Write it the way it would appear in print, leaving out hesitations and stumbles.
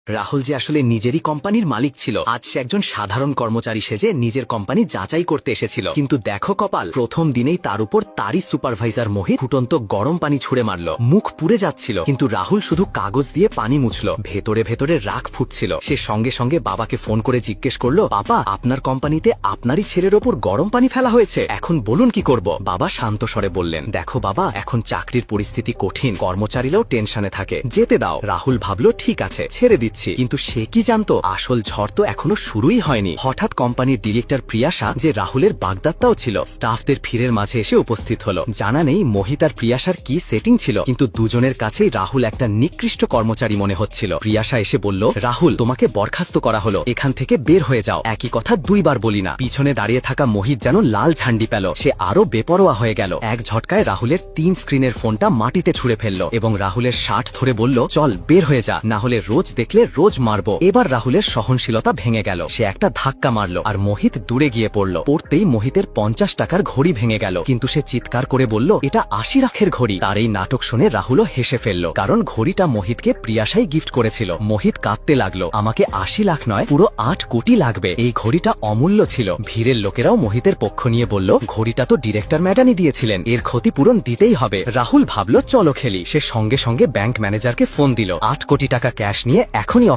রাহুল যে আসলে নিজেরই কোম্পানির মালিক ছিল, আজ সে একজন সাধারণ কর্মচারী সেজে নিজের কোম্পানি যাচাই করতে এসেছিল। কিন্তু দেখো কপাল, প্রথম দিনেই তার উপর তারই সুপারভাইজার মোহিত ফুটন্ত গরম পানি ছুড়ে মারল। মুখ পুড়ে যাচ্ছিল, কিন্তু রাহুল শুধু কাগজ দিয়ে পানি মুছল। ভেতরে ভেতরে রাগ ফুটছিল। সে সঙ্গে সঙ্গে বাবাকে ফোন করে জিজ্ঞেস করলো, বাবা, আপনার কোম্পানিতে আপনারই ছেলের ওপর গরম পানি ফেলা হয়েছে, এখন বলুন কি করব। বাবা শান্ত স্বরে বললেন, দেখো বাবা, এখন চাকরির পরিস্থিতি কঠিন, কর্মচারীরাও টেনশনে থাকে, যেতে দাও। রাহুল ভাবলো ঠিক আছে, ছেড়ে দিচ্ছি। কিন্তু সে কি জানতো, আসল ঝড় তো এখনো শুরুই হয়নি। হঠাৎ কোম্পানির ডিরেক্টর প্রিয়াশা, যে রাহুলের বাগদাত্তাও ছিল, স্টাফদের ভিড়ের মাঝে এসে উপস্থিত হলো। জানা নেই মোহিত আর প্রিয়াশার কি সেটিং ছিল, কিন্তু দুজনের কাছেই রাহুল একটা নিকৃষ্ট কর্মচারী মনে হচ্ছিল। প্রিয়াশা এসে বলল, রাহুল, তোমাকে বরখাস্ত করা হলো, এখান থেকে বের হয়ে যাও। একই কথা দুইবার বলি না। পিছনে দাঁড়িয়ে থাকা মোহিত যেন লাল ঝান্ডি পেল। সে আরো বেপরোয়া হয়ে গেল। এক ঝটকায় রাহুলের 3 স্ক্রিনের ফোনটা মাটিতে ছুঁড়ে ফেলল এবং রাহুলের শার্ট ধরে বলল, চল বের হয়ে যা, না হলে রোজ দেখলে রোজ মারবো। এবার রাহুলের সহনশীলতা ভেঙে গেল। সে একটা ধাক্কা মারল আর মোহিত দূরে গিয়ে পড়ল। পড়তেই মোহিতের 50 টাকার ঘড়ি ভেঙে গেল, কিন্তু সে চিৎকার করে বলল, এটা 80 লাখের ঘড়ি। তার এই নাটক শুনে রাহুলও হেসে ফেলল, কারণ ঘড়িটা মোহিতকে প্রিয়াশাই গিফট করেছিল। মোহিত কাঁদতে লাগলো, আমাকে 80 লাখ নয়, পুরো 8 কোটি লাগবে। এই ঘড়িটা অমূল্য ছিল। ভিড়ের লোকেরাও মোহিতের পক্ষ নিয়ে বলল, ঘড়িটা তো ডিরেক্টর ম্যাডামই দিয়েছিলেন, এর ক্ষতিপূরণ দিতেই হবে। রাহুল ভাবলো চলো খেলি। সে সঙ্গে সঙ্গে ব্যাংক ম্যানেজারকে ফোন দিল। 8 কোটি টাকা ক্যাশ নিয়ে এখনই